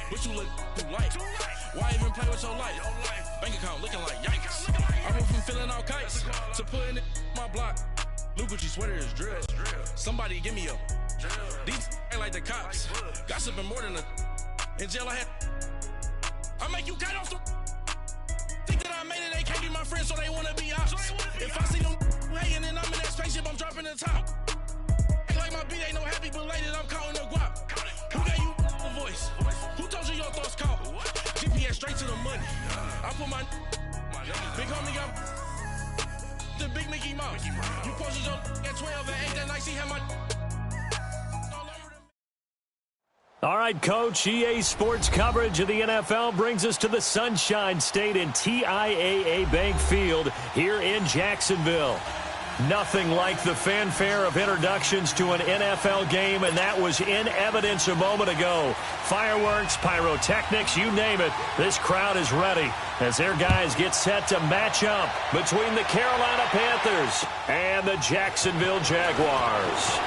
But you look too light. Why even play with your life? Bank account looking like yikes. I went from feeling all kites to putting it on my block. Luke Gucci sweater is drill. Somebody give me a. These ain't like the cops. Gossiping more than a. In jail I had. I make you cut off the. Think that I made it, they can't be my friends, so they wanna be ops. If I see them hating and I'm in that spaceship, I'm dropping the top. Ain't like my beat ain't no happy belated, I'm counting the guap. Who gave you a voice? Who told you your thoughts count? GPS straight to the money. I put my big homie got the big Mickey Mouse. You posted your at 12 and 8 that night, she had my. All right, Coach, EA Sports coverage of the NFL brings us to the Sunshine State in TIAA Bank Field here in Jacksonville. Nothing like the fanfare of introductions to an NFL game, and that was in evidence a moment ago. Fireworks, pyrotechnics, you name it, this crowd is ready as their guys get set to match up between the Carolina Panthers and the Jacksonville Jaguars.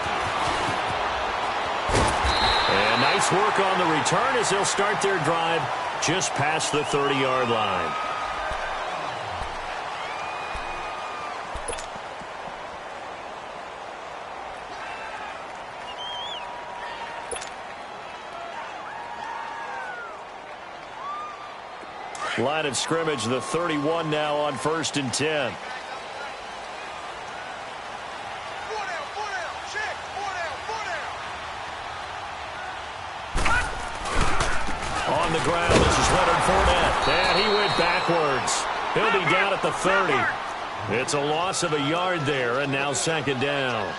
And nice work on the return as they'll start their drive just past the 30-yard line. Line of scrimmage, the 31 now on 1st and 10. On the ground, this is Leonard Fournette, and he went backwards. He'll be down at the 30. It's a loss of a yard there, and now 2nd down.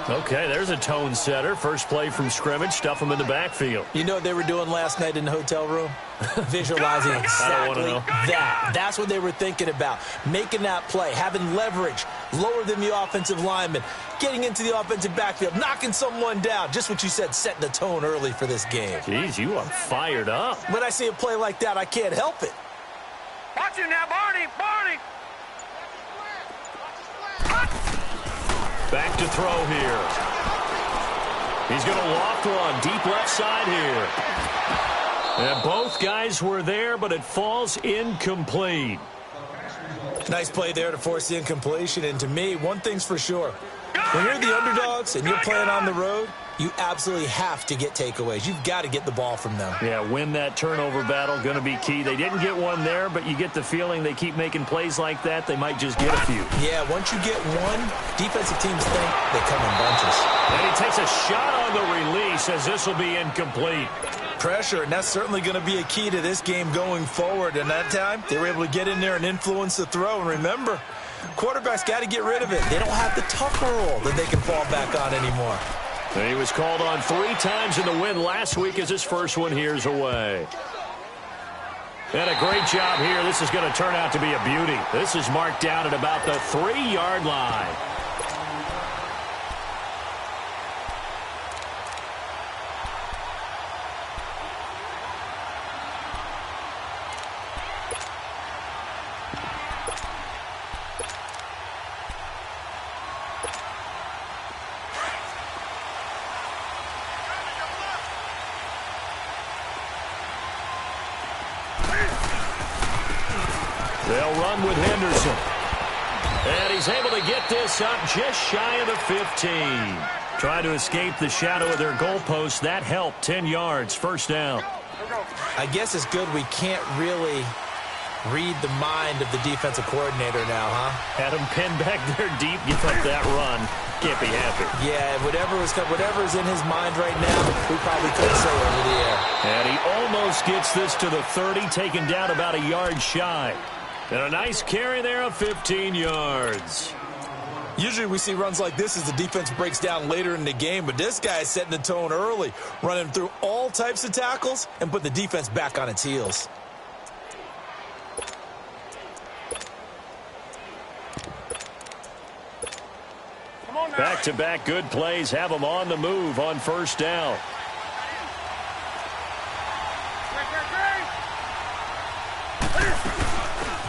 Okay, there's a tone setter. First play from scrimmage, stuff them in the backfield. You know what they were doing last night in the hotel room? Visualizing exactly that. That's what they were thinking about. Making that play, having leverage, lower than the offensive lineman, getting into the offensive backfield, knocking someone down. Just what you said, setting the tone early for this game. Jeez, you are fired up. When I see a play like that, I can't help it. Watch it now, Barney! Back to throw here. He's going to loft one deep left side here. And both guys were there, but it falls incomplete. Nice play there to force the incompletion. And to me, one thing's for sure. When you're the underdogs and you're playing on the road, you absolutely have to get takeaways. You've got to get the ball from them. Yeah, win that turnover battle, going to be key. They didn't get one there, but you get the feeling they keep making plays like that, they might just get a few. Yeah, once you get one, defensive teams think they come in bunches. And he takes a shot on the release as this will be incomplete. Pressure, and that's certainly going to be a key to this game going forward. And that time, they were able to get in there and influence the throw. And remember, quarterbacks got to get rid of it. They don't have the Tucker rule that they can fall back on anymore. And he was called on 3 times in the win last week as his first one here's away. And a great job here. This is going to turn out to be a beauty. This is marked down at about the 3-yard line. They'll run with Henderson. And he's able to get this up just shy of the 15. Trying to escape the shadow of their goalpost. That helped. 10 yards. First down. I guess it's good we can't really read the mind of the defensive coordinator now, huh? Had him pinned back there deep. Give up that run. Can't be happy. Yeah, whatever's in his mind right now, we probably couldn't say over the air. And he almost gets this to the 30, taken down about a yard shy. And a nice carry there of 15 yards. Usually we see runs like this as the defense breaks down later in the game, but this guy is setting the tone early, running through all types of tackles and putting the defense back on its heels. Back-to-back good plays have them on the move on first down.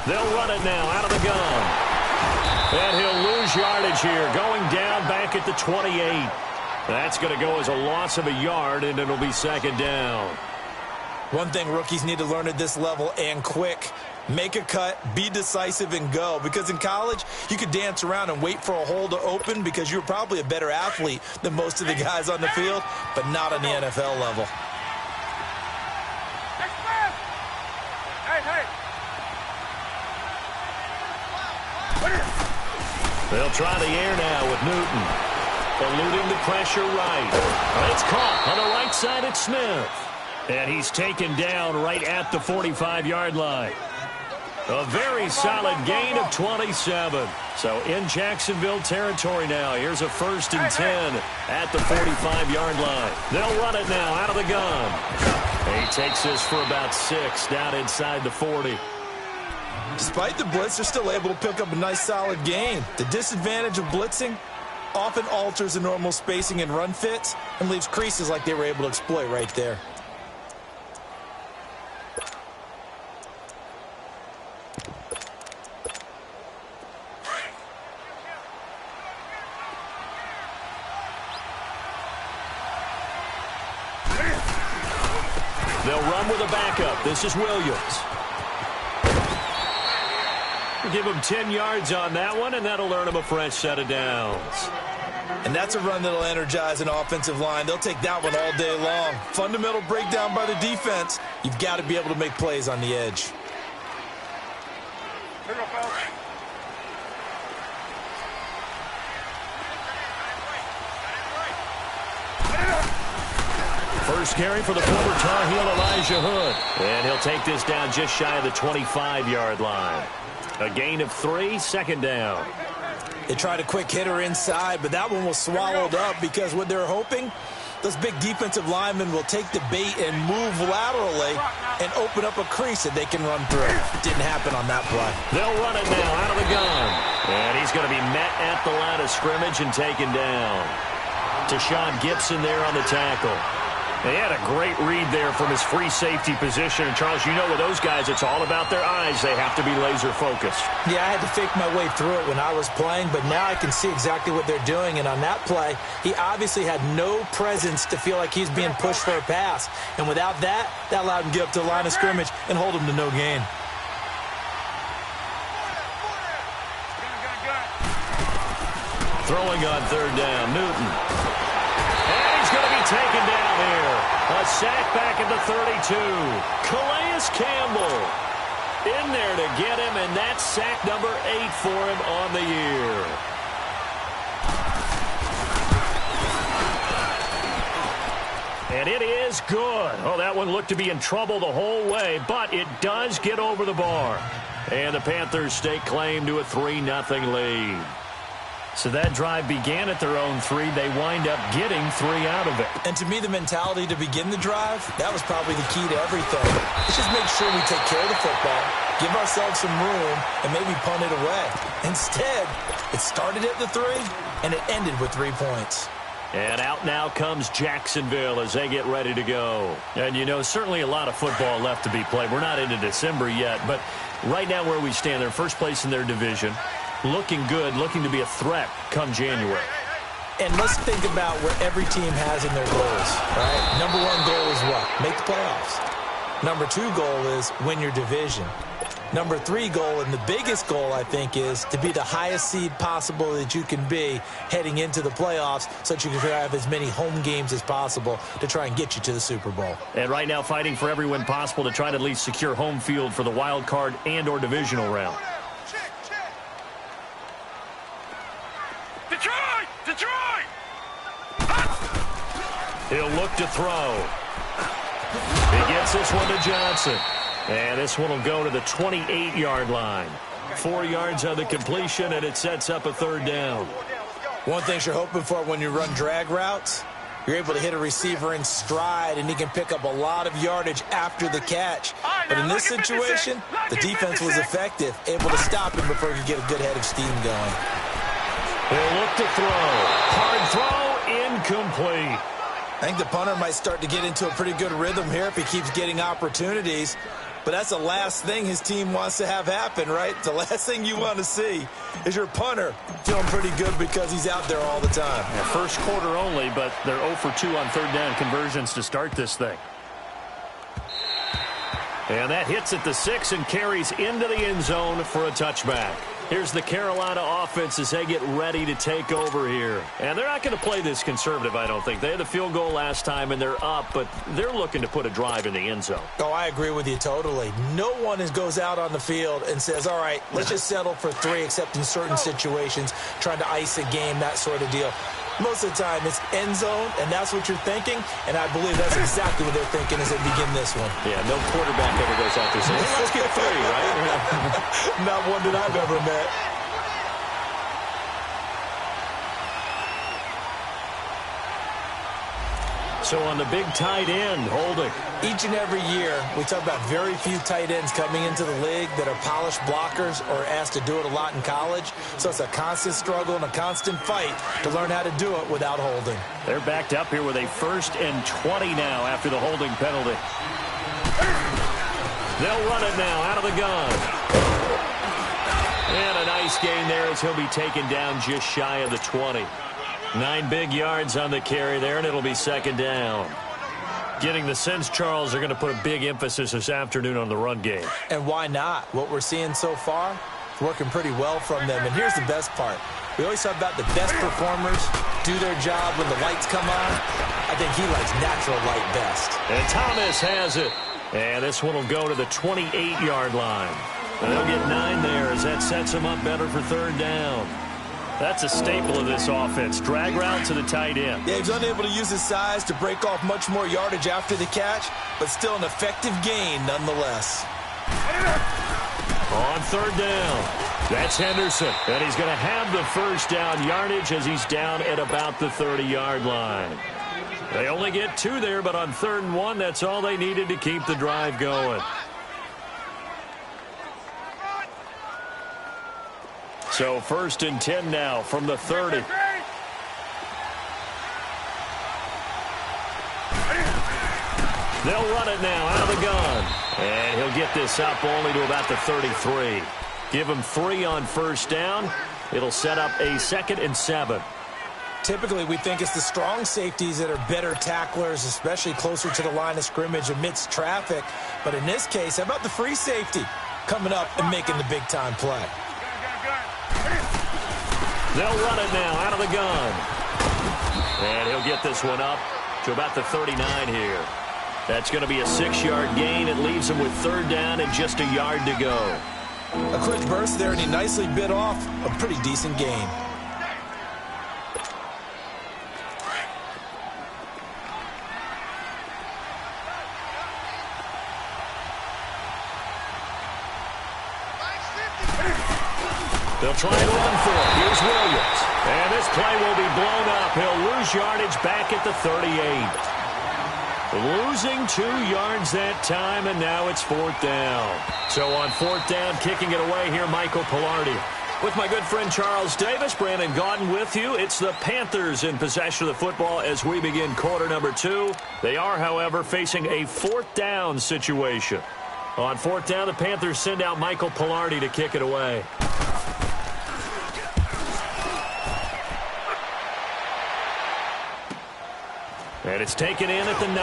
They'll run it now out of the gun. And he'll lose yardage here, going down back at the 28. That's going to go as a loss of a yard, and it'll be 2nd down. One thing rookies need to learn at this level, and quick. Make a cut, be decisive, and go. Because in college, you could dance around and wait for a hole to open because you're probably a better athlete than most of the guys on the field, but not on the NFL level. They'll try the air now with Newton. Eluding the pressure right. It's caught on the right side at Smith. And he's taken down right at the 45-yard line. A very solid gain of 27. So in Jacksonville territory now. Here's a 1st and 10 at the 45-yard line. They'll run it now out of the gun. And he takes this for about 6 down inside the 40. Despite the blitz, they're still able to pick up a nice solid gain. The disadvantage of blitzing often alters the normal spacing and run fits and leaves creases like they were able to exploit right there. They'll run with a backup. This is Williams. Give him 10 yards on that one, and that'll earn him a fresh set of downs. And that's a run that'll energize an offensive line. They'll take that one all day long. Fundamental breakdown by the defense. You've got to be able to make plays on the edge. Here we go, fellas. First carry for the former Tar Heel Elijah Hood. And he'll take this down just shy of the 25-yard line. A gain of 3, 2nd down. They tried a quick hitter inside, but that one was swallowed up because what they're hoping, those big defensive linemen will take the bait and move laterally and open up a crease that they can run through. Didn't happen on that play. They'll run it now out of the gun. And he's going to be met at the line of scrimmage and taken down. Tashawn Gibson there on the tackle. They had a great read there from his free safety position. And, Charles, you know with those guys, it's all about their eyes. They have to be laser-focused. Yeah, I had to fake my way through it when I was playing, but now I can see exactly what they're doing. And on that play, he obviously had no presence to feel like he's being pushed for a pass. And without that, that allowed him to get up to the line of scrimmage and hold him to no gain. Throwing on 3rd down, Newton. And he's going to be taken down here. A sack back at the 32. Calais Campbell in there to get him, and that's sack number 8 for him on the year. And it is good. Oh, that one looked to be in trouble the whole way, but it does get over the bar. And the Panthers stake claim to a 3-0 lead. So that drive began at their own 3. They wind up getting 3 out of it. And to me, the mentality to begin the drive, that was probably the key to everything. Let's just make sure we take care of the football, give ourselves some room, and maybe punt it away. Instead, it started at the 3, and it ended with 3 points. And out now comes Jacksonville as they get ready to go. And, you know, certainly a lot of football left to be played. We're not into December yet, but right now where we stand, they're first place in their division. Looking good, looking to be a threat come January. And let's think about where every team has in their goals, right? Number 1 goal is what? Make the playoffs. Number 2 goal is win your division. Number 3 goal, and the biggest goal, I think, is to be the highest seed possible that you can be heading into the playoffs so that you can have as many home games as possible to try and get you to the Super Bowl. And right now fighting for every win possible to try to at least secure home field for the wild card and or divisional round. Detroit! He'll look to throw. He gets this one to Johnson. And this one will go to the 28-yard line. 4 yards on the completion, and it sets up a 3rd down. One thing you're hoping for when you run drag routes, you're able to hit a receiver in stride, and he can pick up a lot of yardage after the catch. But in this situation, the defense was effective, able to stop him before he could get a good head of steam going. He'll look to throw. Hard throw, incomplete. I think the punter might start to get into a pretty good rhythm here if he keeps getting opportunities. But that's the last thing his team wants to have happen, right? The last thing you want to see is your punter feeling pretty good because he's out there all the time. Yeah, first quarter only, but they're 0 for 2 on 3rd down conversions to start this thing. And that hits at the 6 and carries into the end zone for a touchback. Here's the Carolina offense as they get ready to take over here. And they're not going to play this conservative, I don't think. They had the field goal last time, and they're up, but they're looking to put a drive in the end zone. Oh, I agree with you totally. No one goes out on the field and says, all right, let's just settle for 3, except in certain situations, trying to ice a game, that sort of deal. Most of the time, it's end zone, and that's what you're thinking, and I believe that's exactly what they're thinking as they begin this one. Yeah, no quarterback ever goes out there saying, hey, let's get 3, right? Not one that I've ever met. So on the big tight end, holding. Each and every year, we talk about very few tight ends coming into the league that are polished blockers or asked to do it a lot in college. So it's a constant struggle and a constant fight to learn how to do it without holding. They're backed up here with a 1st and 20 now after the holding penalty. They'll run it now out of the gun. And a nice gain there as he'll be taken down just shy of the 20. 9 big yards on the carry there, and it'll be 2nd down. Getting the sense, Charles, they're going to put a big emphasis this afternoon on the run game. And why not? What we're seeing so far, it's working pretty well from them. And here's the best part. We always talk about the best performers do their job when the lights come on. I think he likes natural light best. And Thomas has it. And this one will go to the 28-yard line. And they'll get 9 there as that sets him up better for 3rd down. That's a staple of this offense. Drag route to the tight end. Yeah, he's unable to use his size to break off much more yardage after the catch, but still an effective gain nonetheless. On 3rd down, that's Henderson. And he's going to have the 1st down yardage as he's down at about the 30-yard line. They only get 2 there, but on 3rd and 1, that's all they needed to keep the drive going. So 1st and 10 now from the 30. They'll run it now out of the gun. And he'll get this up only to about the 33. Give him 3 on 1st down. It'll set up a 2nd and 7. Typically, we think it's the strong safeties that are better tacklers, especially closer to the line of scrimmage amidst traffic. But in this case, how about the free safety coming up and making the big-time play? They'll run it now out of the gun. And he'll get this one up to about the 39 here. That's going to be a 6-yard gain. It leaves him with 3rd down and just a yard to go. A quick burst there, and he nicely bit off a pretty decent gain. They'll try and run for it. Here's Williams. And this play will be blown up. He'll lose yardage back at the 38. Losing 2 yards that time, and now it's 4th down. So on 4th down, kicking it away here, Michael Pilardi. With my good friend Charles Davis, Brandon Gaudin with you. It's the Panthers in possession of the football as we begin quarter number 2. They are, however, facing a 4th down situation. On 4th down, the Panthers send out Michael Pilardi to kick it away. And it's taken in at the 9.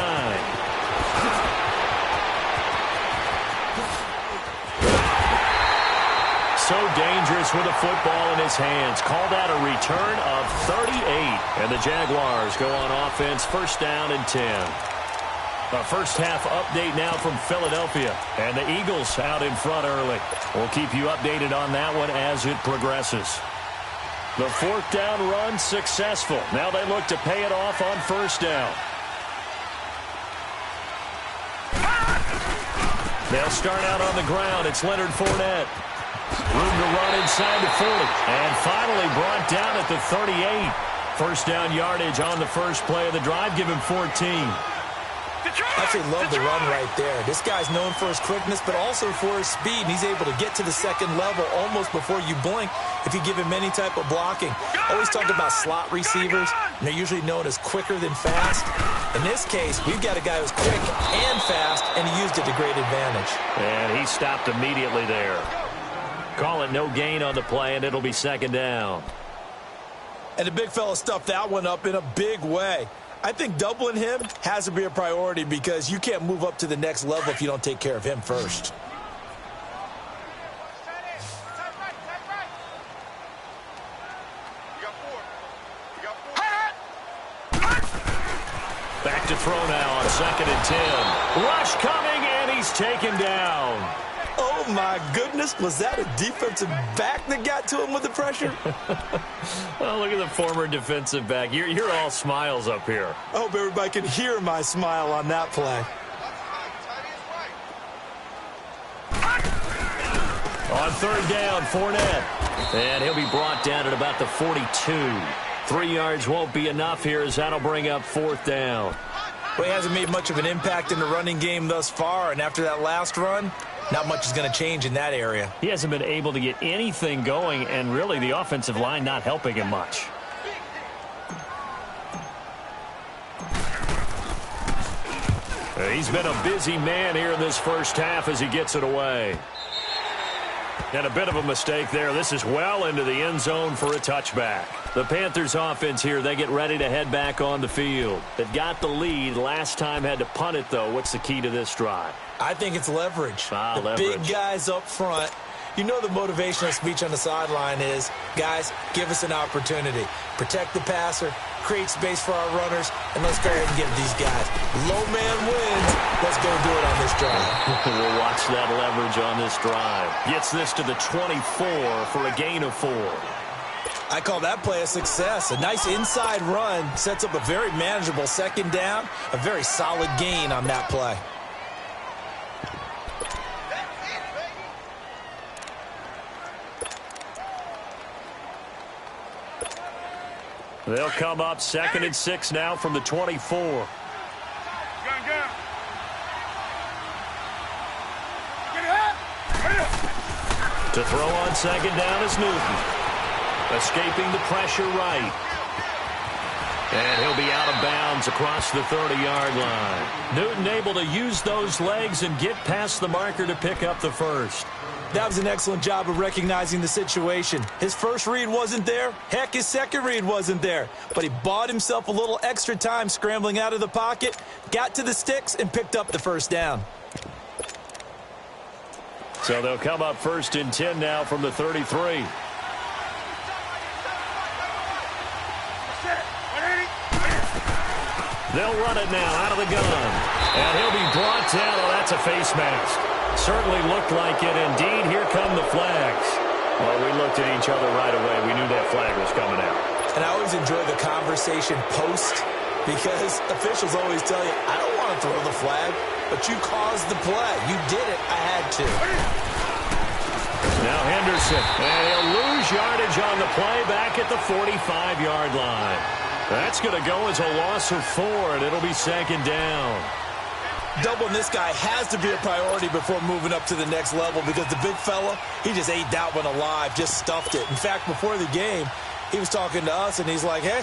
So dangerous with the football in his hands. Call that a return of 38. And the Jaguars go on offense, 1st down and 10. A first half update now from Philadelphia. And the Eagles out in front early. We'll keep you updated on that one as it progresses. The 4th down run successful. Now they look to pay it off on 1st down. They'll start out on the ground. It's Leonard Fournette. Room to run inside the 40. And finally brought down at the 38. 1st down yardage on the first play of the drive. Give him 14. I actually love the run right there. This guy's known for his quickness, but also for his speed. And he's able to get to the 2nd level almost before you blink if you give him any type of blocking. Always talked about slot receivers, and they're usually known as quicker than fast. In this case, we've got a guy who's quick and fast, and he used it to great advantage. And he stopped immediately there. Call it no gain on the play, and it'll be 2nd down. And the big fella stuffed that one up in a big way. I think doubling him has to be a priority because you can't move up to the next level if you don't take care of him first. Back to throw now on 2nd and 10. Rush coming, and he's taken down. Oh, my goodness. Was that a defensive back that got to him with the pressure? Oh, look at the former defensive back. You're all smiles up here. I hope everybody can hear my smile on that play. On 3rd down, Fournette. And he'll be brought down at about the 42. 3 yards won't be enough here as that'll bring up 4th down. Well, he hasn't made much of an impact in the running game thus far, and after that last run, not much is going to change in that area. He hasn't been able to get anything going, and really the offensive line not helping him much. He's been a busy man here in this first half as he gets it away. And a bit of a mistake there. This is well into the end zone for a touchback. The Panthers offense here, they get ready to head back on the field. They've got the lead. Last time had to punt it, though. What's the key to this drive? I think it's leverage. Leverage. Big guys up front. You know the motivational speech on the sideline is, guys, give us an opportunity. Protect the passer, create space for our runners, and let's go ahead and get these guys. Low man wins. Let's go do it on this drive. We'll watch that leverage on this drive. Gets this to the 24 for a gain of 4. I call that play a success. A nice inside run sets up a very manageable 2nd down, a very solid gain on that play. They'll come up 2nd and 6 now from the 24. To throw on 2nd down is Newton. Escaping the pressure right. And he'll be out of bounds across the 30-yard line. Newton able to use those legs and get past the marker to pick up the first. That was an excellent job of recognizing the situation. His first read wasn't there. Heck, his second read wasn't there. But he bought himself a little extra time scrambling out of the pocket, got to the sticks, and picked up the first down. So they'll come up 1st and 10 now from the 33. They'll run it now out of the gun. And he'll be brought down. Oh, that's a face mask. Certainly looked like it. Indeed, here come the flags. Well, we looked at each other right away. We knew that flag was coming out. And I always enjoy the conversation post because officials always tell you, I don't want to throw the flag, but you caused the play. You did it. I had to. Now Henderson. And he'll lose yardage on the play back at the 45-yard line. That's going to go as a loss of 4, and it'll be 2nd down. Doubling this guy has to be a priority before moving up to the next level because the big fella, he just ate that one alive, just stuffed it. In fact, before the game, he was talking to us, and he's like, hey,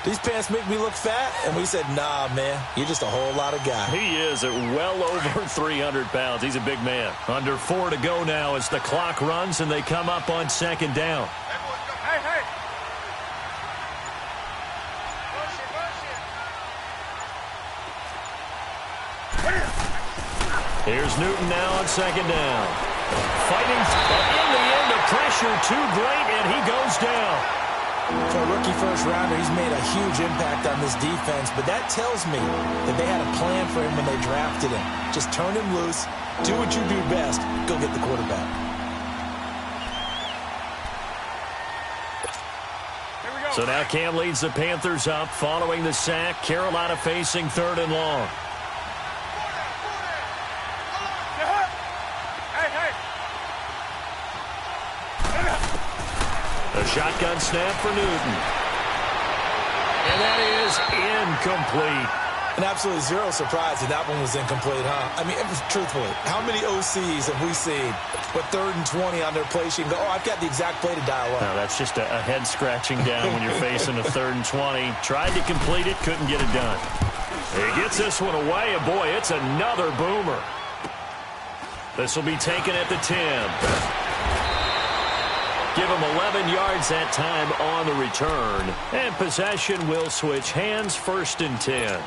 these pants make me look fat? And we said, nah, man, you're just a whole lot of guy. He is at well over 300 pounds. He's a big man. Under 4 to go now as the clock runs, and they come up on 2nd down. Hey. Here's Newton now on 2nd down. Fighting in the end, the pressure too great, and he goes down. For a rookie first-rounder, he's made a huge impact on this defense, but that tells me that they had a plan for him when they drafted him. Just turn him loose, do what you do best, go get the quarterback. So now Cam leads the Panthers up following the sack. Carolina facing 3rd and long. A shotgun snap for Newton. And that is incomplete. And absolutely zero surprise that that one was incomplete, huh? I mean, truthfully, how many OCs have we seen with 3rd and 20 on their play sheet and go, oh, I've got the exact play to dial up? No, that's just a head scratching down when you're facing a 3rd and 20. Tried to complete it, couldn't get it done. He gets this one away, and boy, it's another boomer. This will be taken at the 10. Give him 11 yards that time on the return. And possession will switch hands, 1st and 10.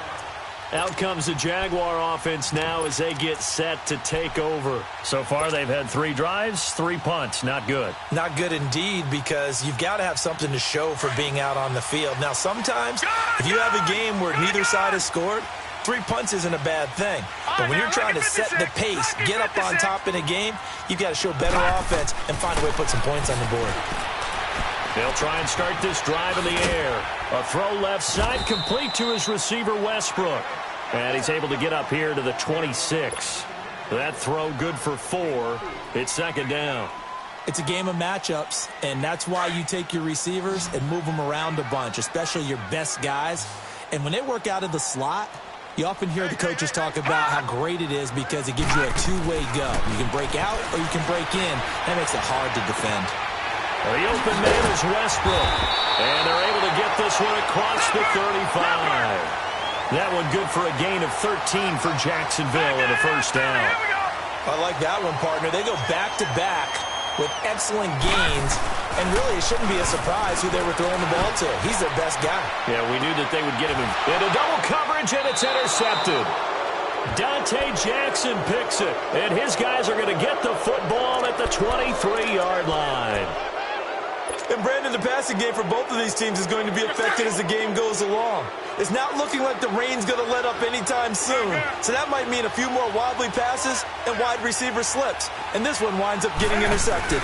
Out comes the Jaguar offense now as they get set to take over. So far, they've had 3 drives, 3 punts. Not good. Not good indeed, because you've got to have something to show for being out on the field. Now, sometimes, if you have a game where neither side has scored, 3 punts isn't a bad thing. But when you're trying to set the pace, get up on top in a game, you've got to show better offense and find a way to put some points on the board. They'll try and start this drive in the air. A throw left side, complete to his receiver, Westbrook. And he's able to get up here to the 26. That throw good for 4. It's 2nd down. It's a game of matchups, and that's why you take your receivers and move them around a bunch, especially your best guys. And when they work out of the slot, you often hear the coaches talk about how great it is because it gives you a two-way go. You can break out or you can break in. That makes it hard to defend. Well, the open man is Westbrook. And they're able to get this one across the 35. That one good for a gain of 13 for Jacksonville and a 1st down. I like that one, partner. They go back-to-back with excellent gains. And really, it shouldn't be a surprise who they were throwing the ball to. He's their best guy. Yeah, we knew that they would get him into double coverage, and it's intercepted. Dante Jackson picks it, and his guys are going to get the football at the 23-yard line. And, Brandon, the passing game for both of these teams is going to be affected as the game goes along. It's not looking like the rain's going to let up anytime soon. So that might mean a few more wobbly passes and wide receiver slips. And this one winds up getting intercepted.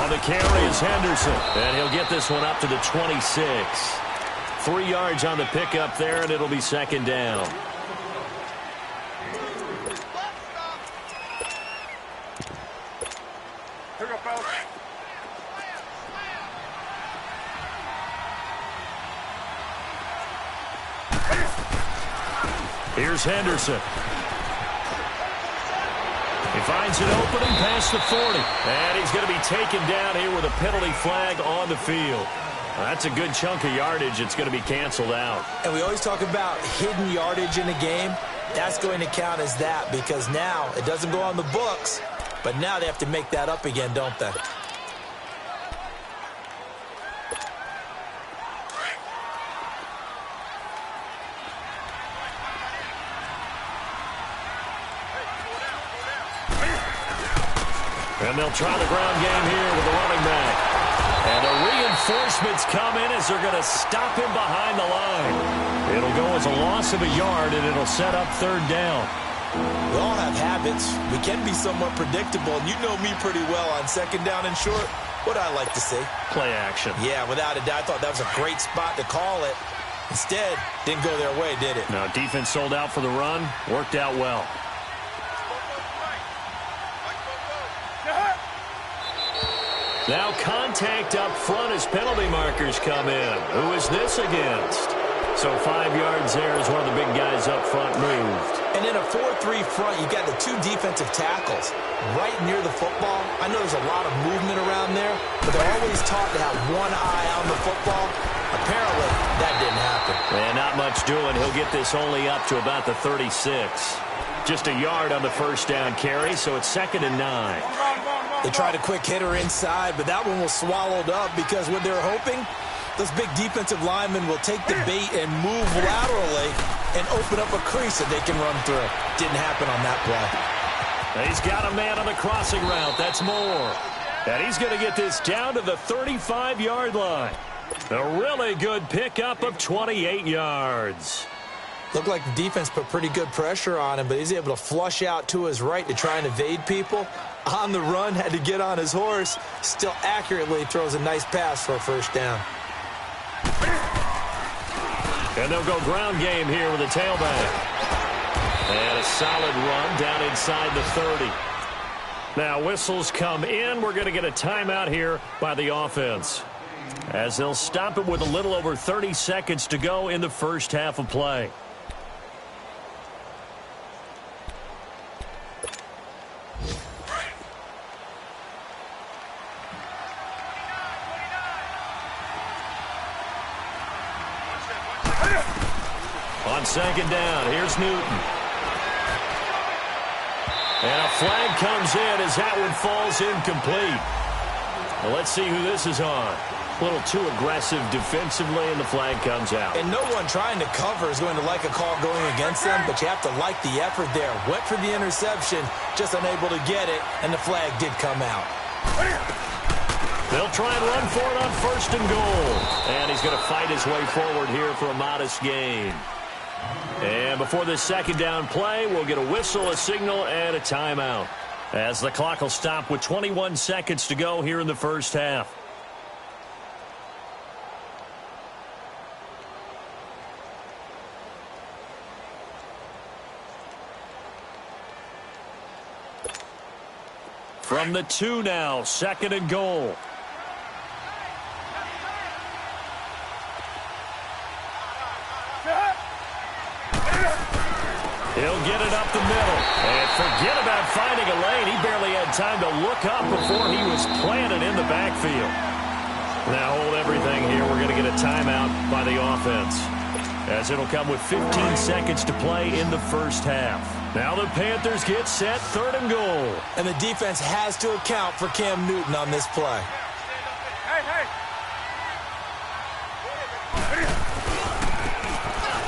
On the carry is Henderson, and he'll get this one up to the 26. 3 yards on the pickup there, and it'll be 2nd down. Here we go, fellas. Here's Henderson. He finds an opening past the 40. And he's going to be taken down here with a penalty flag on the field. That's a good chunk of yardage. It's going to be canceled out. And we always talk about hidden yardage in a game. That's going to count as that because now it doesn't go on the books, but now they have to make that up again, don't they? And they'll try the ground game here with the running back. And the reinforcements come in as they're going to stop him behind the line. It'll go as a loss of a yard, and it'll set up 3rd down. We all have habits. We can be somewhat predictable, and you know me pretty well on 2nd down and short. What I like to see? Play action. Yeah, without a doubt. I thought that was a great spot to call it. Instead, didn't go their way, did it? No, defense sold out for the run. Worked out well. Now contact up front as penalty markers come in. Who is this against? So 5 yards there as one of the big guys up front moved. And in a 4-3 front, you've got the 2 defensive tackles right near the football. I know there's a lot of movement around there, but they're always taught to have one eye on the football. Apparently, that didn't happen. And not much doing. He'll get this only up to about the 36. Just a yard on the 1st down carry, so it's 2nd and 9. They tried a quick hitter inside, but that one was swallowed up because what they're hoping, those big defensive linemen will take the bait and move laterally and open up a crease that they can run through. Didn't happen on that play. He's got a man on the crossing route. That's Moore. And he's going to get this down to the 35-yard line. A really good pickup of 28 yards. Looked like the defense put pretty good pressure on him, but he's able to flush out to his right to try and evade people. On the run, had to get on his horse. Still accurately throws a nice pass for a 1st down. And they'll go ground game here with a tailback. And a solid run down inside the 30. Now whistles come in. We're going to get a timeout here by the offense, as they'll stop it with a little over 30 seconds to go in the 1st half of play. On 2nd down, here's Newton. And a flag comes in as that one falls incomplete. Well, let's see who this is on. A little too aggressive defensively, and the flag comes out. And no one trying to cover is going to like a call going against them, but you have to like the effort there. Went for the interception, just unable to get it, and the flag did come out. They'll try and run for it on 1st and goal. And he's going to fight his way forward here for a modest gain. And before this 2nd down play, we'll get a whistle, a signal, and a timeout, as the clock will stop with 21 seconds to go here in the 1st half. From the 2 now, 2nd and goal. He'll get it up the middle. And forget about finding a lane. He barely had time to look up before he was planted in the backfield. Now hold everything here. We're going to get a timeout by the offense, as it'll come with 15 seconds to play in the 1st half. Now the Panthers get set, 3rd and goal. And the defense has to account for Cam Newton on this play.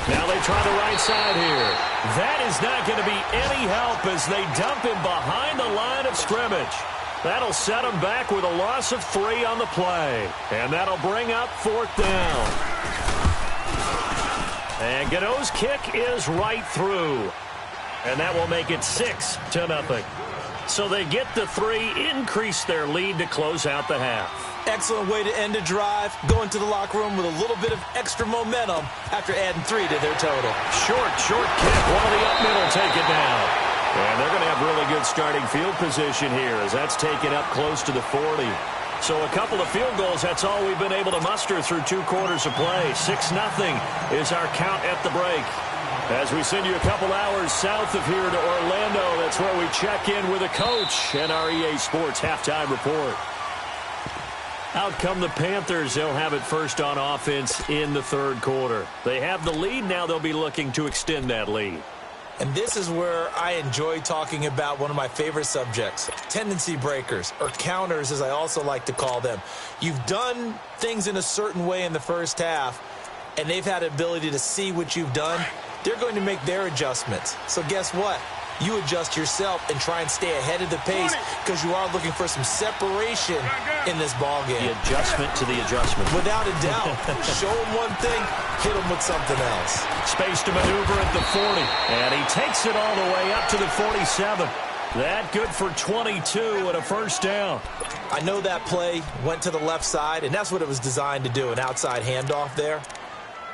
Now they try the right side here. That is not going to be any help as they dump him behind the line of scrimmage. That'll set him back with a loss of 3 on the play. And that'll bring up 4th down. And Godot's kick is right through. And that will make it 6-0. So they get the 3, increase their lead to close out the half. Excellent way to end a drive. Go into the locker room with a little bit of extra momentum after adding 3 to their total. Short kick. One of the up middle take it down. And they're going to have really good starting field position here, as that's taken up close to the 40. So a couple of field goals, that's all we've been able to muster through 2 quarters of play. 6-0 is our count at the break. As we send you a couple hours south of here to Orlando, that's where we check in with a coach and our EA Sports halftime report. Out come the Panthers. They'll have it first on offense in the 3rd quarter. They have the lead. Now they'll be looking to extend that lead. And this is where I enjoy talking about one of my favorite subjects, tendency breakers, or counters as I also like to call them. You've done things in a certain way in the 1st half, and they've had the ability to see what you've done. They're going to make their adjustments. So guess what? You adjust yourself and try and stay ahead of the pace, because you are looking for some separation in this ballgame. The adjustment to the adjustment. Without a doubt. Show them one thing, hit them with something else. Space to maneuver at the 40. And he takes it all the way up to the 47. That good for 22 and a 1st down. I know that play went to the left side, and that's what it was designed to do, an outside handoff there.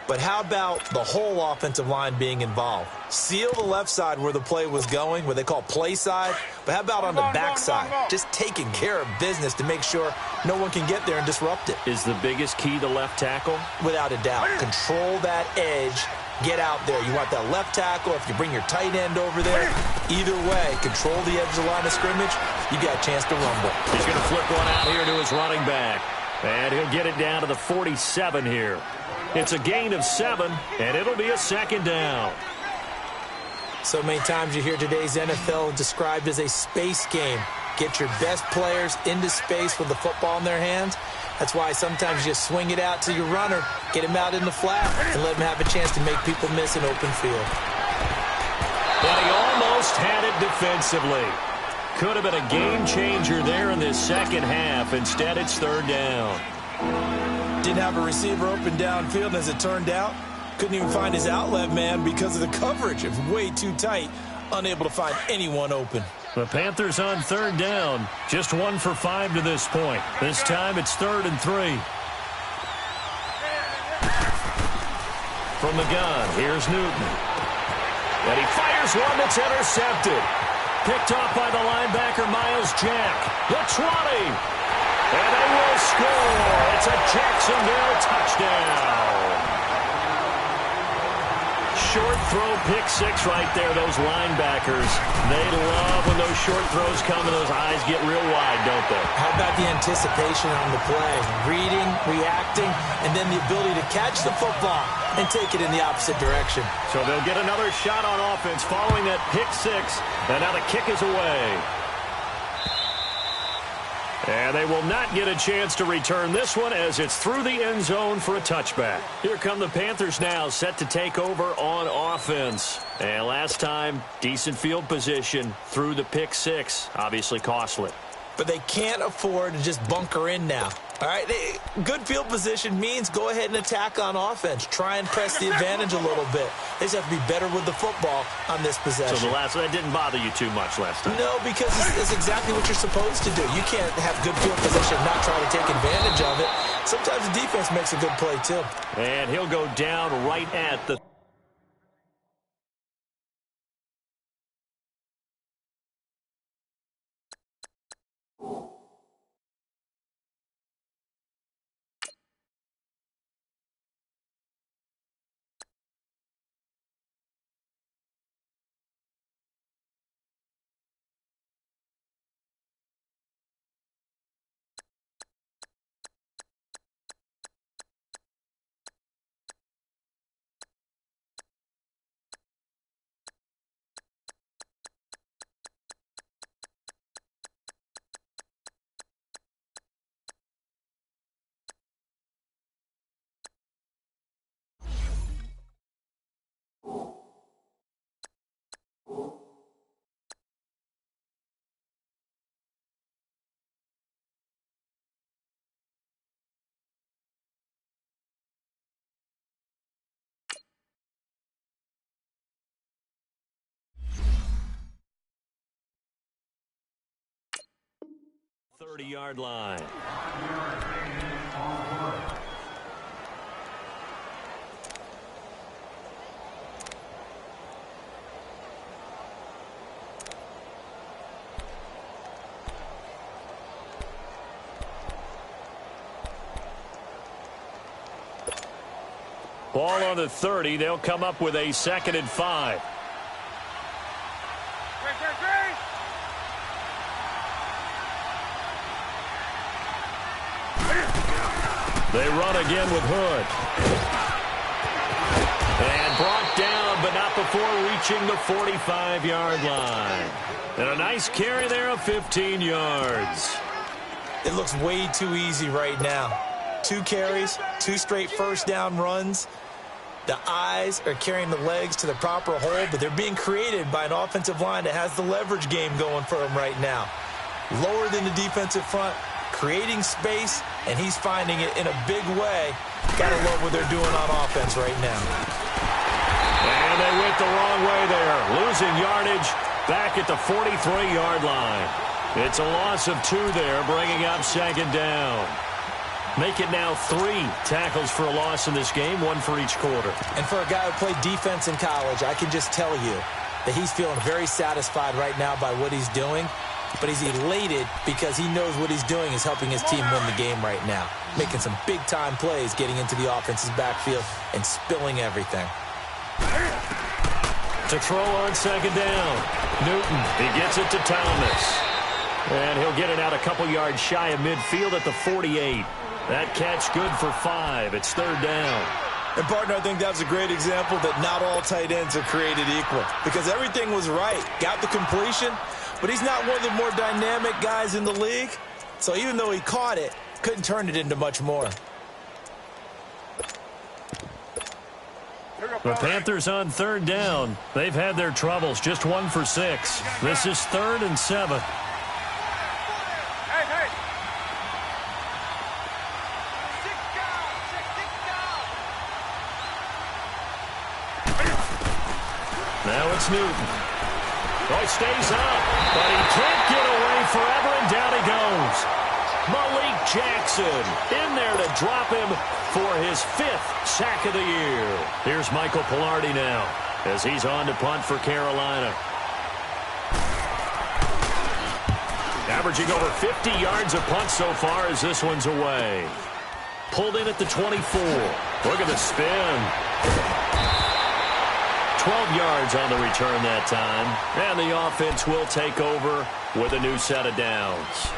But how about the whole offensive line being involved? Seal the left side where the play was going, what they call play side. But how about on the back side? Just taking care of business to make sure no one can get there and disrupt it. Is the biggest key the left tackle? Without a doubt. Control that edge. Get out there. You want that left tackle. If you bring your tight end over there, either way, control the edge of the line of scrimmage, you got a chance to rumble. He's going to flip one out here to his running back. And he'll get it down to the 47 here. It's a gain of 7, and it'll be a 2nd down. So many times you hear today's NFL described as a space game. Get your best players into space with the football in their hands. That's why sometimes you just swing it out to your runner, get him out in the flat, and let him have a chance to make people miss an open field. But he almost had it defensively. Could have been a game changer there in this 2nd half. Instead, it's 3rd down. Didn't have a receiver open downfield, and as it turned out, couldn't even find his outlet man because of the coverage. It was way too tight, unable to find anyone open. The Panthers on 3rd down, just 1 for 5 to this point. This time it's 3rd and 3. From the gun, here's Newton. And he fires one that's intercepted. Picked off by the linebacker, Miles Jack. The 20. And they will score. It's a Jacksonville touchdown. Short throw, pick 6 right there. Those linebackers, they love when those short throws come and those eyes get real wide, don't they? How about the anticipation on the play? Reading, reacting, and then the ability to catch the football and take it in the opposite direction. So they'll get another shot on offense following that pick 6, and now the kick is away. And they will not get a chance to return this one as it's through the end zone for a touchback. Here come the Panthers now, set to take over on offense. And last time, decent field position through the pick six. Obviously costly. But they can't afford to just bunker in now. All right, good field position means go ahead and attack on offense. Try and press the advantage a little bit. They just have to be better with the football on this possession. So that didn't bother you too much last time? No, because it's exactly what you're supposed to do. You can't have good field position and not try to take advantage of it. Sometimes the defense makes a good play, too. And he'll go down right at the... ...30-yard line. Ball on the 30. They'll come up with a 2nd and 5. They run again with Hood. And brought down, but not before reaching the 45-yard line. And a nice carry there of 15 yards. It looks way too easy right now. 2 carries, 2 straight first down runs. The eyes are carrying the legs to the proper hole, but they're being created by an offensive line that has the leverage game going for them right now. Lower than the defensive front, creating space, and he's finding it in a big way. Gotta love what they're doing on offense right now. And they went the wrong way there. Losing yardage back at the 43-yard line. It's a loss of 2 there, bringing up 2nd down. Make it now 3 tackles for a loss in this game, 1 for each quarter. And for a guy who played defense in college, I can just tell you that he's feeling very satisfied right now by what he's doing. But he's elated because he knows what he's doing is helping his team win the game right now. Making some big-time plays, getting into the offense's backfield and spilling everything. To throw on 2nd down. Newton, he gets it to Thomas. And he'll get it out a couple yards shy of midfield at the 48. That catch good for 5. It's 3rd down. And, partner, I think that's a great example that not all tight ends are created equal. Because everything was right. Got the completion. But he's not one of the more dynamic guys in the league. So even though he caught it, couldn't turn it into much more. The Panthers on 3rd down. They've had their troubles. Just 1 for 6. This is 3rd and 7. Now it's Newton. Oh, he stays up, but he can't get away forever, and down he goes. Malik Jackson in there to drop him for his 5th sack of the year. Here's Michael Pilardi now as he's on to punt for Carolina. Averaging over 50 yards a punt so far as this one's away. Pulled in at the 24. Look at the spin. 12 yards on the return that time. And the offense will take over with a new set of downs.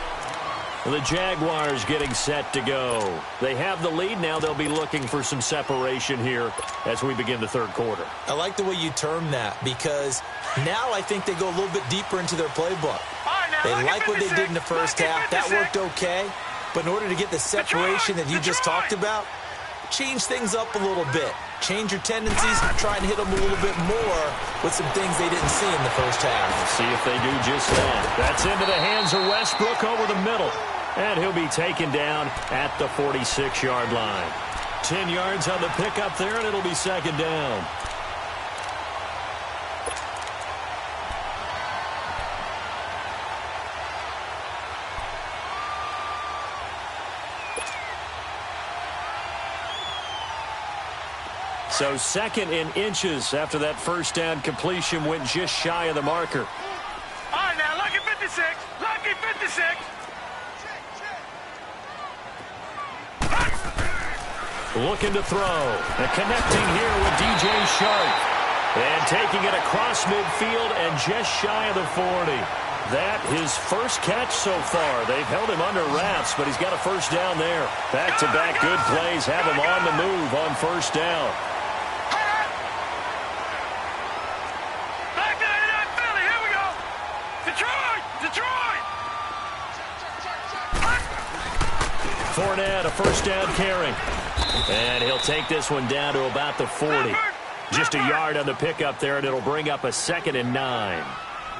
The Jaguars getting set to go. They have the lead now. They'll be looking for some separation here as we begin the 3rd quarter. I like the way you term that because now I think they go a little bit deeper into their playbook. All right, now. They like what they did in the first half. That worked okay. But in order to get the separation that you just talked about, change things up a little bit. Change your tendencies, try and hit them a little bit more with some things they didn't see in the first half. We'll see if they do just that. That's into the hands of Westbrook over the middle. And he'll be taken down at the 46-yard line. 10 yards on the pickup there, and it'll be second down. So second in inches after that first down completion went just shy of the marker. All right, now, lucky 56. Lucky 56. Looking to throw. And connecting here with DJ Shark. And taking it across midfield and just shy of the 40. That his first catch so far. They've held him under wraps, but he's got a first down there. Back-to-back good plays have him on the move on first down. Fournette, a first down carry. And he'll take this one down to about the 40. Just a yard on the pickup there, and it'll bring up a 2nd and 9.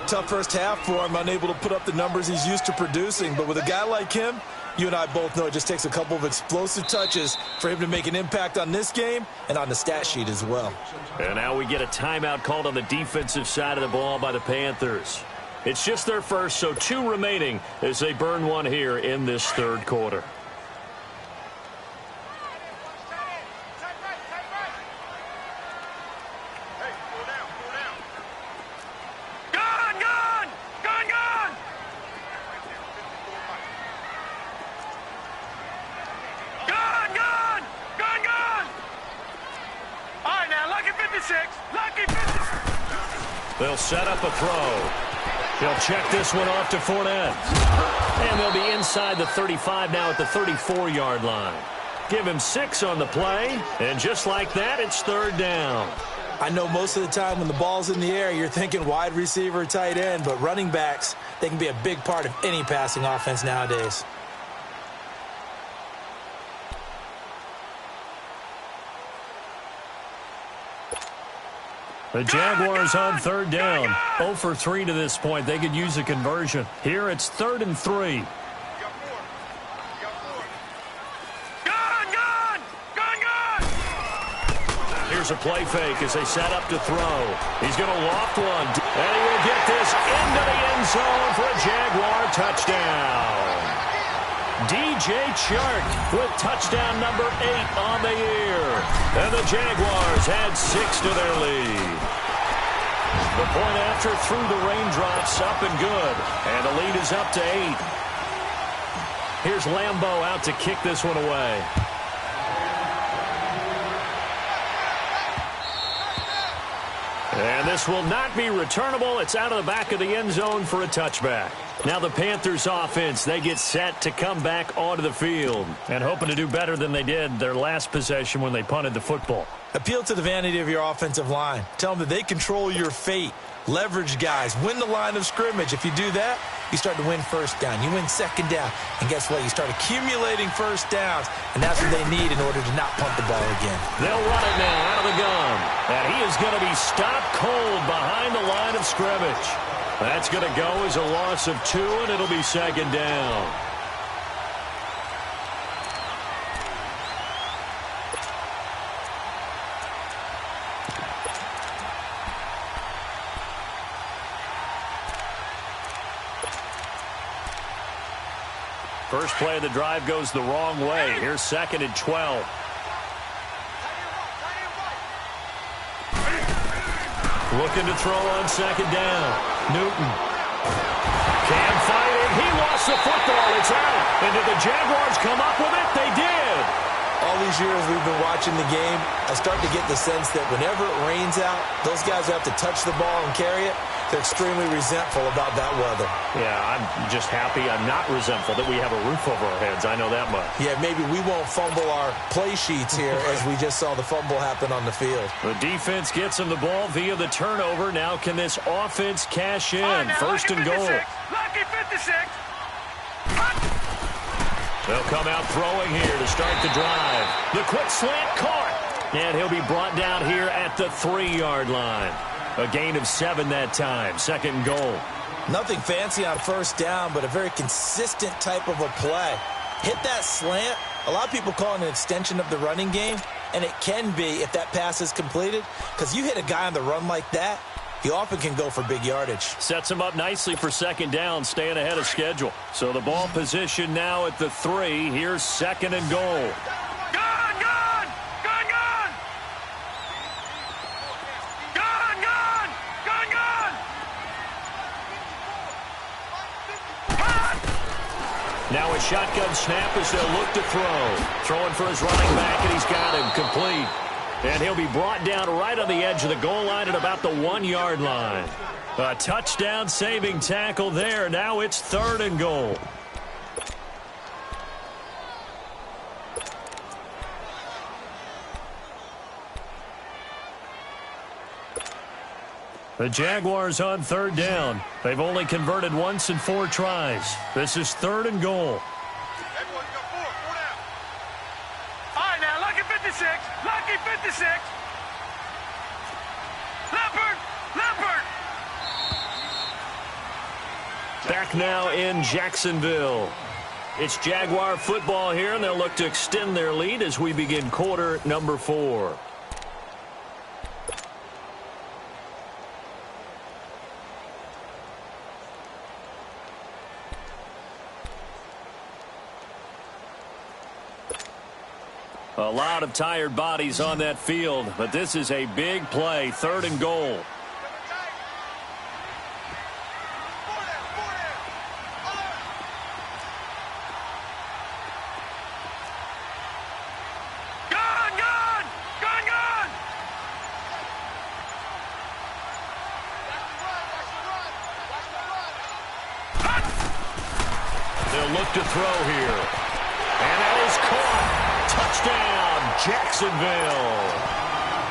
Tough first half for him, unable to put up the numbers he's used to producing. But with a guy like him, you and I both know it just takes a couple of explosive touches for him to make an impact on this game and on the stat sheet as well. And now we get a timeout called on the defensive side of the ball by the Panthers. It's just their first, so 2 remaining as they burn one here in this third quarter. They'll set up a throw. He'll check this one off to Fournette. And they'll be inside the 35 now at the 34-yard line. Give him 6 on the play, and just like that, it's third down. I know most of the time when the ball's in the air, you're thinking wide receiver, tight end, but running backs, they can be a big part of any passing offense nowadays. The Jaguars on third down. 0 for 3 to this point. They could use a conversion. Here it's 3rd and 3. Here's a play fake as they set up to throw. He's going to loft one. And he will get this into the end zone for a Jaguar touchdown. DJ Chark with touchdown number 8 on the year. And the Jaguars add 6 to their lead. The point after through the raindrops, up and good. And the lead is up to 8. Here's Lambeau out to kick this one away. And this will not be returnable. It's out of the back of the end zone for a touchback. Now the Panthers offense, they get set to come back onto the field and hoping to do better than they did their last possession when they punted the football. Appeal to the vanity of your offensive line. Tell them that they control your fate. Leverage guys. Win the line of scrimmage. If you do that, you start to win first down. You win second down. And guess what? You start accumulating first downs. And that's what they need in order to not punt the ball again. They'll run it now out of the gun. And he is going to be stopped cold behind the line of scrimmage. That's going to go as a loss of 2, and it'll be second down. First play of the drive goes the wrong way. Here's 2nd and 12. Looking to throw on second down. Newton. Can't fight it. He lost the football. It's out. And did the Jaguars come up with it? They did. All these years we've been watching the game, I start to get the sense that whenever it rains out, those guys who have to touch the ball and carry it, they're extremely resentful about that weather. Yeah, I'm just happy I'm not resentful that we have a roof over our heads. I know that much. Yeah, maybe we won't fumble our play sheets here as we just saw the fumble happen on the field. The defense gets him the ball via the turnover. Now can this offense cash in? First and goal. Lucky 56. 56. They'll come out throwing here to start the drive. The quick slant caught. And he'll be brought down here at the 3-yard line. A gain of 7 that time. Second and goal. Nothing fancy on first down, but a very consistent type of a play. Hit that slant. A lot of people call it an extension of the running game, and it can be if that pass is completed, because you hit a guy on the run like that, he often can go for big yardage. Sets him up nicely for second down, staying ahead of schedule. So the ball position now at the 3. Here's second and goal. Gone, gone! Gone, gone! Gone, gone! Gone, gone! Now a shotgun snap as they'll look to throw. Throwing for his running back, and he's got him complete. And he'll be brought down right on the edge of the goal line at about the 1-yard line. A touchdown-saving tackle there. Now it's third and goal. The Jaguars on third down. They've only converted once in 4 tries. This is third and goal. Everyone got 4 down. All right, now, lucky 56. Lucky 56. Leopard! Leopard! Back now in Jacksonville. It's Jaguar football here, and they'll look to extend their lead as we begin quarter number 4. A lot of tired bodies on that field, but this is a big play, third and goal. Gone, gone! Gone, gone! They'll look to throw here. And that is caught. Touchdown, Jacksonville.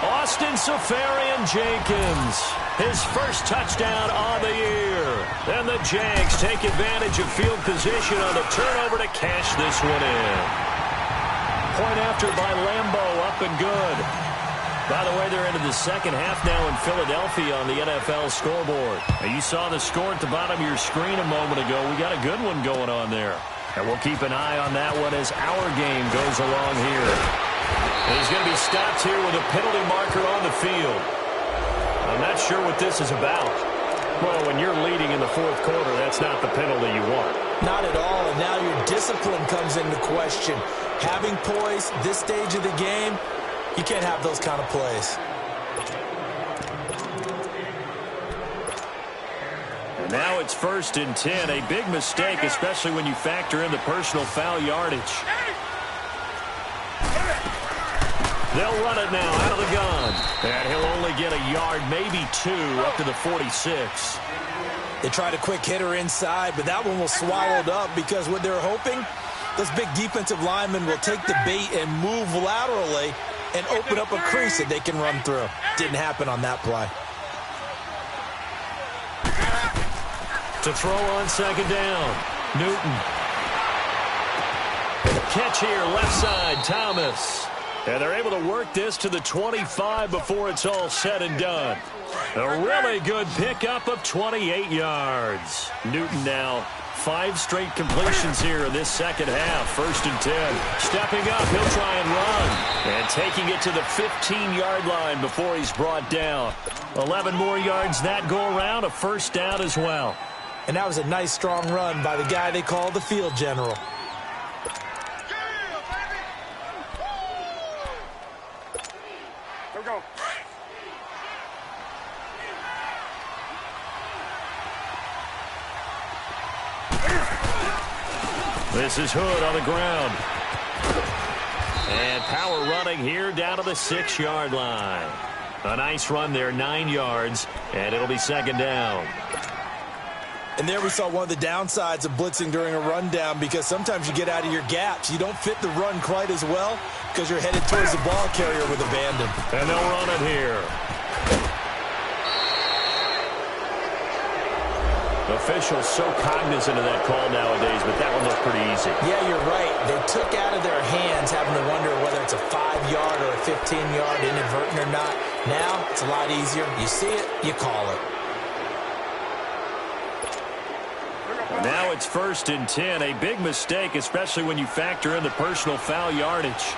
Austin Seferian-Jenkins, his first touchdown on the year. And the Jags take advantage of field position on the turnover to cash this one in. Point after by Lambo, up and good. By the way, they're into the second half now in Philadelphia on the NFL scoreboard. Now, you saw the score at the bottom of your screen a moment ago. We got a good one going on there. And we'll keep an eye on that one as our game goes along here. And he's going to be stopped here with a penalty marker on the field. I'm not sure what this is about. Well, when you're leading in the fourth quarter, that's not the penalty you want. Not at all, and now your discipline comes into question. Having poise this stage of the game, you can't have those kind of plays. Now it's first and 10. A big mistake, especially when you factor in the personal foul yardage. They'll run it now out of the gun. And he'll only get a yard, maybe 2, up to the 46. They tried a quick hitter inside, but that one was swallowed up because what they're hoping, those big defensive linemen will take the bait and move laterally and open up a crease that they can run through. Didn't happen on that play. To throw on second down, Newton. Catch here, left side, Thomas. And they're able to work this to the 25 before it's all said and done. A really good pickup of 28 yards. Newton now 5 straight completions here in this second half. First and 10. Stepping up, he'll try and run. And taking it to the 15-yard line before he's brought down. 11 more yards that go around, a first down as well. And that was a nice, strong run by the guy they call the field general. Here we go. This is Hood on the ground. And power running here down to the 6-yard line. A nice run there, 9 yards, and it'll be second down. And there we saw one of the downsides of blitzing during a rundown, because sometimes you get out of your gaps. You don't fit the run quite as well because you're headed towards the ball carrier with abandon. And they'll run it here. The officials so cognizant of that call nowadays, but that one looked pretty easy. Yeah, you're right. They took out of their hands having to wonder whether it's a 5-yard or a 15-yard inadvertent or not. Now, it's a lot easier. You see it, you call it. Now it's 1st and 10. A big mistake, especially when you factor in the personal foul yardage.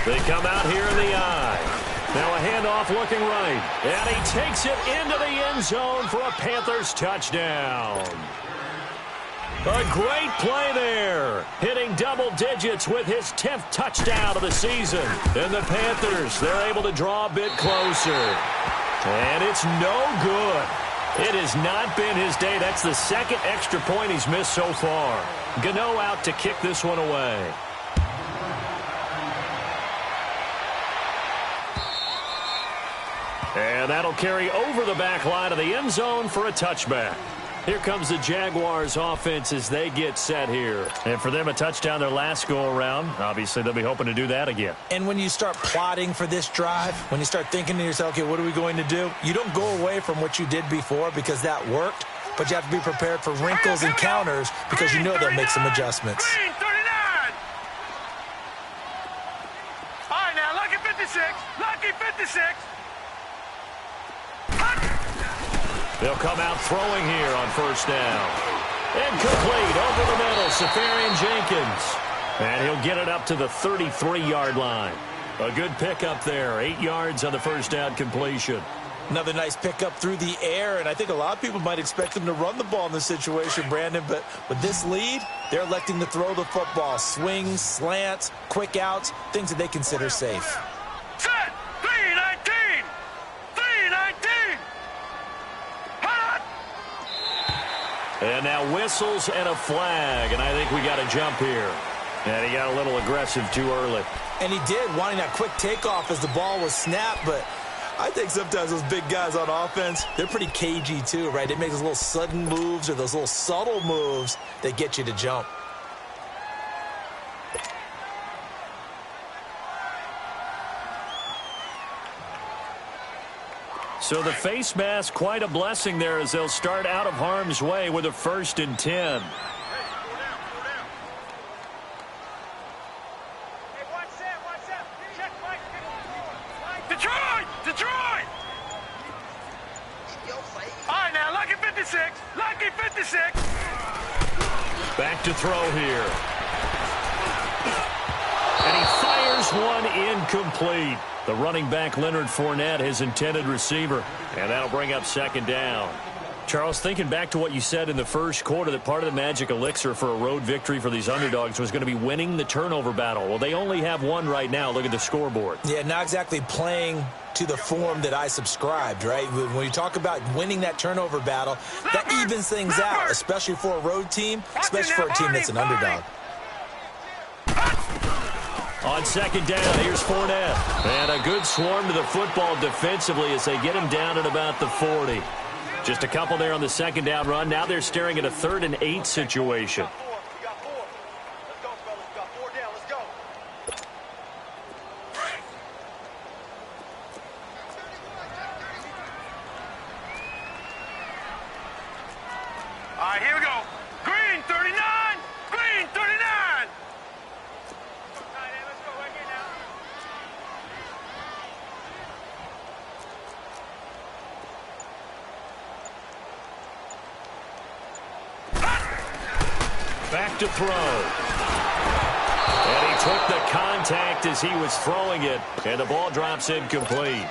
They come out here in the eye. Now a handoff looking right. And he takes it into the end zone for a Panthers touchdown. A great play there. Hitting double digits with his 10th touchdown of the season. And the Panthers, they're able to draw a bit closer. And it's no good. It has not been his day. That's the second extra point he's missed so far. Gano out to kick this one away. And that'll carry over the back line of the end zone for a touchback. Here comes the Jaguars offense as they get set here. And for them, a touchdown their last go-around. Obviously, they'll be hoping to do that again. And when you start plotting for this drive, when you start thinking to yourself, okay, what are we going to do? You don't go away from what you did before because that worked, but you have to be prepared for wrinkles and counters because you know they'll make some adjustments. Green 39. All right, now, lucky 56. Lucky 56. They'll come out throwing here on 1st down. Incomplete over the middle, Safarian Jenkins. And he'll get it up to the 33-yard line. A good pickup there, 8 yards on the 1st down completion. Another nice pickup through the air, and I think a lot of people might expect them to run the ball in this situation, Brandon, but with this lead, they're electing to throw the football. Swings, slants, quick outs, things that they consider safe. Set. 3-19. 3-19. And now whistles and a flag, and I think we got a jump here. And he got a little aggressive too early. And he did, wanting that quick takeoff as the ball was snapped, but I think sometimes those big guys on offense, they're pretty cagey too, right? They make those little sudden moves or those little subtle moves that get you to jump. So the face mask, quite a blessing there as they'll start out of harm's way with a 1st and 10. Detroit! Detroit! All right, now, lucky 56. Lucky 56. Back to throw here. And he fires one incomplete. The running back, Leonard Fournette, his intended receiver. And that'll bring up 2nd down. Charles, thinking back to what you said in the first quarter, that part of the magic elixir for a road victory for these underdogs was going to be winning the turnover battle. Well, they only have one right now. Look at the scoreboard. Yeah, not exactly playing to the form that I subscribed, right? When you talk about winning that turnover battle, that evens things out, especially for a road team, especially for a team that's an underdog. On 2nd down, here's Fournette. And a good swarm to the football defensively as they get him down at about the 40. Just a couple there on the 2nd down run. Now they're staring at a 3rd and 8 situation. We got 4. Let's go, fellas. We got 4 down. Let's go. All right, here we go. Green 39. Green 39. Let's go right here now. Back to throw. And he took the contact as he was throwing it. And the ball drops incomplete.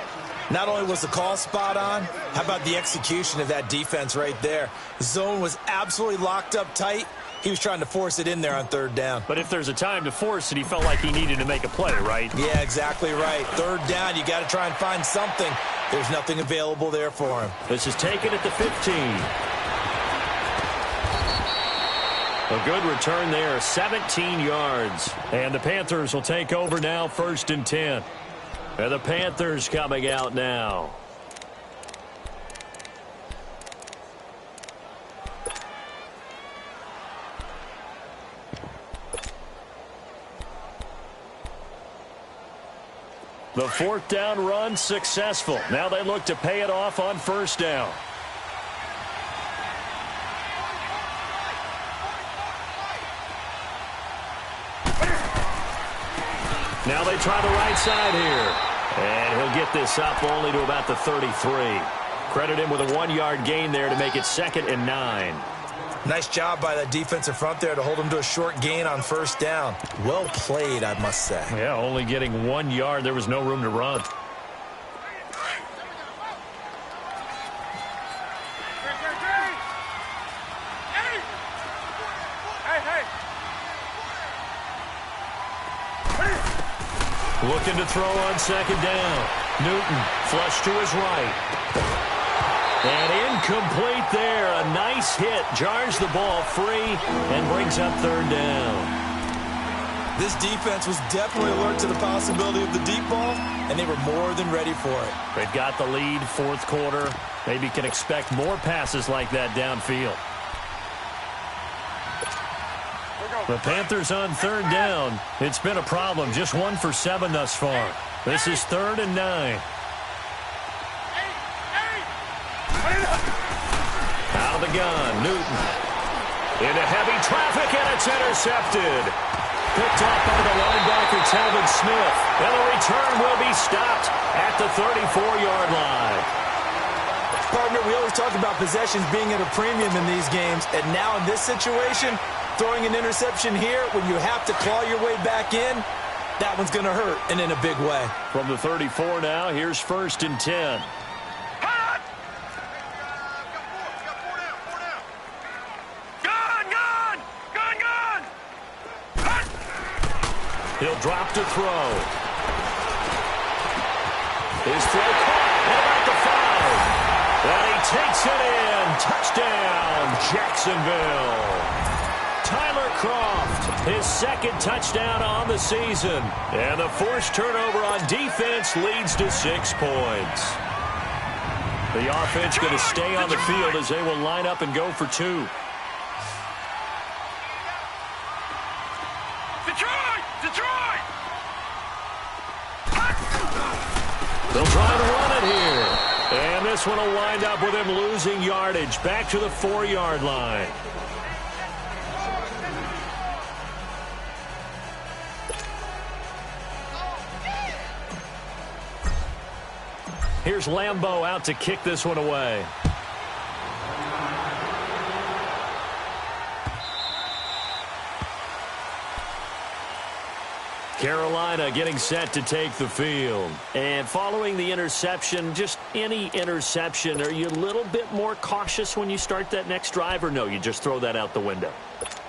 Not only was the call spot on, how about the execution of that defense right there? The zone was absolutely locked up tight. He was trying to force it in there on 3rd down. But if there's a time to force it, he felt like he needed to make a play, right? Yeah, exactly right. 3rd down, you got to try and find something. There's nothing available there for him. This is taken at the 15. A good return there, 17 yards. And the Panthers will take over now, 1st and 10. And the Panthers coming out now. The 4th down run successful. Now they look to pay it off on 1st down. Now they try the right side here. And he'll get this up only to about the 33. Credit him with a 1-yard gain there to make it 2nd and 9. Nice job by that defensive front there to hold him to a short gain on first down. Well played, I must say. Yeah, only getting 1 yard. There was no room to run. Looking to throw on 2nd down. Newton flush to his right. And incomplete there. A nice hit. Jars the ball free and brings up 3rd down. This defense was definitely alert to the possibility of the deep ball, and they were more than ready for it. They've got the lead, 4th quarter. Maybe can expect more passes like that downfield. The Panthers on 3rd down. It's been a problem. Just 1 for 7 thus far. This is 3rd and 9. Out of the gun, Newton. Into heavy traffic, and it's intercepted. Picked off by the linebacker, Talvin Smith. And the return will be stopped at the 34-yard line. Partner, we always talk about possessions being at a premium in these games, and now in this situation, throwing an interception here when you have to claw your way back in, that one's going to hurt, and in a big way. From the 34 now, here's 1st and 10. He'll drop to throw. His throw caught at about the 5. And he takes it in. Touchdown, Jacksonville. Tyler Kroft, his 2nd touchdown on the season. And the forced turnover on defense leads to 6 points. The offense going to stay on the field as they will line up and go for 2. Detroit! They'll try to run it here. And this one will wind up with him losing yardage. Back to the 4-yard line. Here's Lambeau out to kick this one away. Carolina getting set to take the field. And following the interception, just any interception, are you a little bit more cautious when you start that next drive, or no, you just throw that out the window?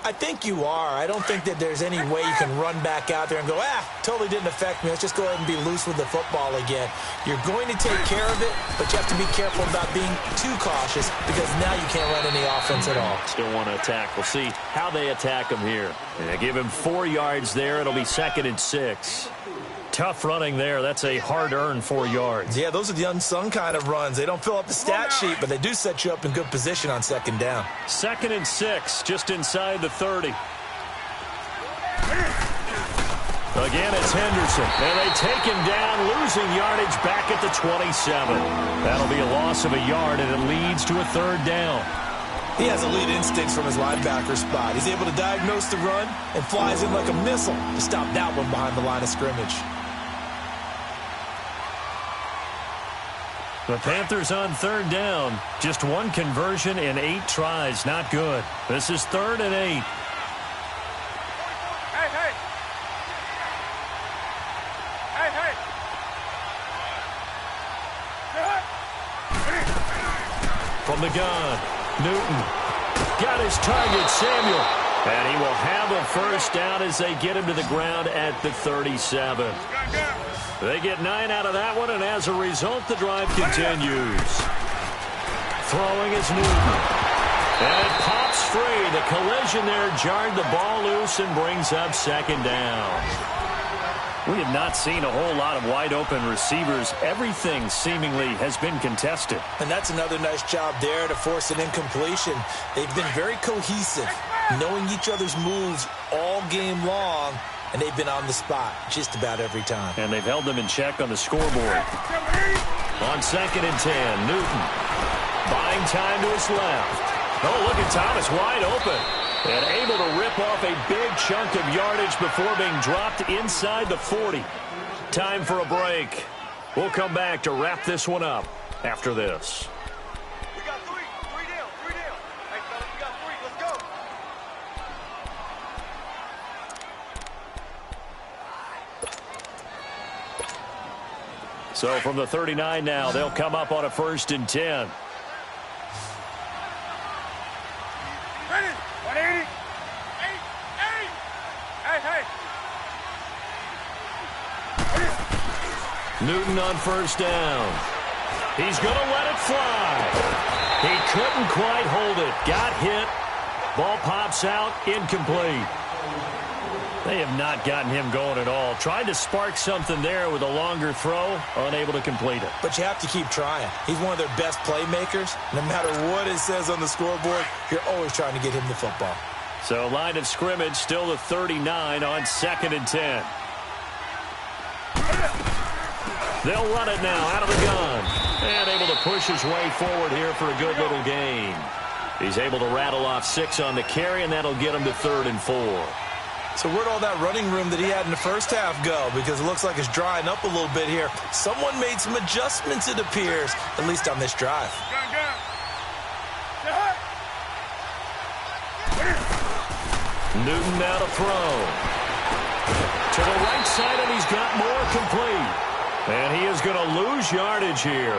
I think you are. I don't think that there's any way you can run back out there and go, totally didn't affect me. Let's just go ahead and be loose with the football again. You're going to take care of it, but you have to be careful about being too cautious because now you can't run any offense at all. Still want to attack. We'll see how they attack him here. And they give him 4 yards there. It'll be 2nd and 6. Tough running there. That's a hard-earned 4 yards. Yeah, those are the unsung kind of runs. They don't fill up the stat sheet, but they do set you up in good position on 2nd down. 2nd and 6, just inside the 30. Again, it's Henderson. And they take him down, losing yardage back at the 27. That'll be a loss of a yard, and it leads to a 3rd down. He has elite instincts from his linebacker spot. He's able to diagnose the run and flies in like a missile to stop that one behind the line of scrimmage. The Panthers on 3rd down. Just 1 conversion in 8 tries. Not good. This is 3rd and 8. From the gun, Newton got his target, Samuel. And he will have a 1st down as they get him to the ground at the 37. They get 9 out of that one, and as a result, the drive continues. Throwing is Newton. And it pops free. The collision there jarred the ball loose and brings up 2nd down. We have not seen a whole lot of wide-open receivers. Everything seemingly has been contested. And that's another nice job there to force an incompletion. They've been very cohesive, knowing each other's moves all game long, and they've been on the spot just about every time. And they've held them in check on the scoreboard. On 2nd and 10, Newton buying time to his left. Oh, look at Thomas wide open. And able to rip off a big chunk of yardage before being dropped inside the 40. Time for a break. We'll come back to wrap this one up after this. We got three. Three down. Hey, fellas, we got three. Let's go. So from the 39 now, they'll come up on a 1st and 10. Ready? 180. Hey. Newton on 1st down. He's going to let it fly. He couldn't quite hold it. Got hit. Ball pops out. Incomplete. They have not gotten him going at all. Tried to spark something there with a longer throw. Unable to complete it. But you have to keep trying. He's one of their best playmakers. No matter what it says on the scoreboard, you're always trying to get him the football. So line of scrimmage still the 39 on 2nd and 10. They'll run it now out of the gun. And able to push his way forward here for a good little gain. He's able to rattle off 6 on the carry, and that'll get him to 3rd and 4. So where'd all that running room that he had in the first half go? Because it looks like it's drying up a little bit here. Someone made some adjustments, it appears, at least on this drive. Newton now to throw. To the right side, and he's got more complete. And he is going to lose yardage here.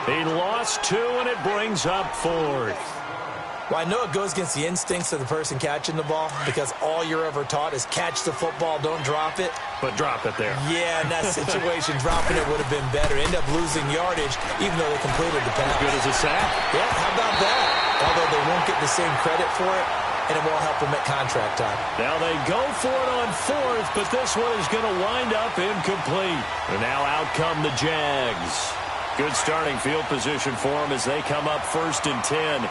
He lost 2, and it brings up 4th. Well, I know it goes against the instincts of the person catching the ball because all you're ever taught is catch the football, don't drop it. But drop it there. Yeah, in that situation, dropping it would have been better. End up losing yardage, even though they completed the pass. As good as a sack. Yeah, how about that? Although they won't get the same credit for it, and it won't help them at contract time. Now they go for it on 4th, but this one is going to wind up incomplete. And now out come the Jags. Good starting field position for them as they come up 1st and 10.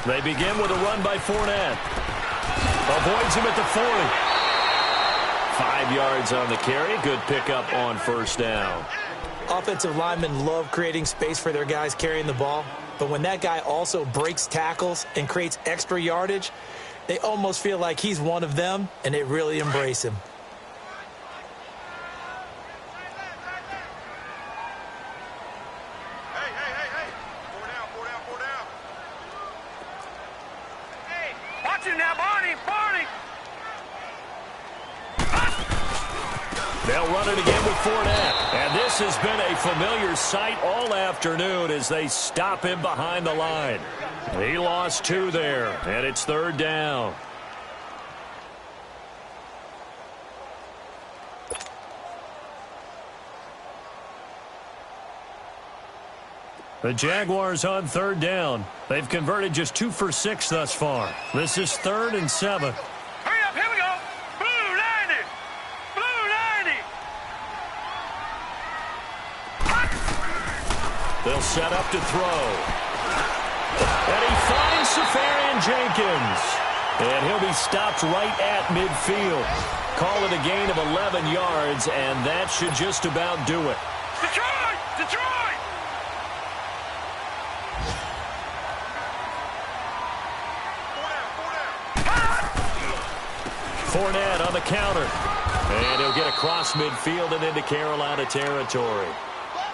They begin with a run by Fournette. Avoids him at the 40. 5 yards on the carry. Good pickup on 1st down. Offensive linemen love creating space for their guys carrying the ball. But when that guy also breaks tackles and creates extra yardage, they almost feel like he's one of them, and they really embrace him. They'll run it again with Fournette. And this has been a familiar sight all afternoon as they stop him behind the line. He lost 2 there, and it's 3rd down. The Jaguars on 3rd down. They've converted just 2 for 6 thus far. This is 3rd and 7. Hurry up, here we go. Blue 90. Blue 90. They'll set up to throw. And he finds Safarian Jenkins. And he'll be stopped right at midfield. Call it a gain of 11 yards, and that should just about do it. Detroit! Detroit! Fournette on the counter. And he'll get across midfield and into Carolina territory.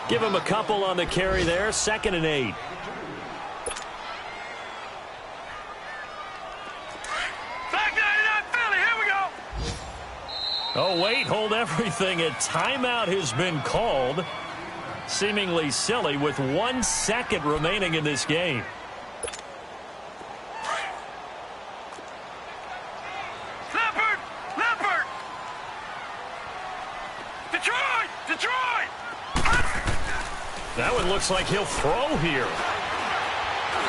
Give him a couple on the carry there. 2nd and 8. Oh, wait, hold everything. A timeout has been called. Seemingly silly with 1 second remaining in this game. Leopard! Detroit! Detroit! That one looks like he'll throw here.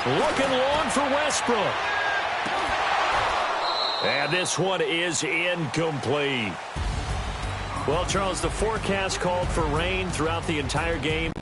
Looking long for Westbrook. And this one is incomplete. Well, Charles, the forecast called for rain throughout the entire game.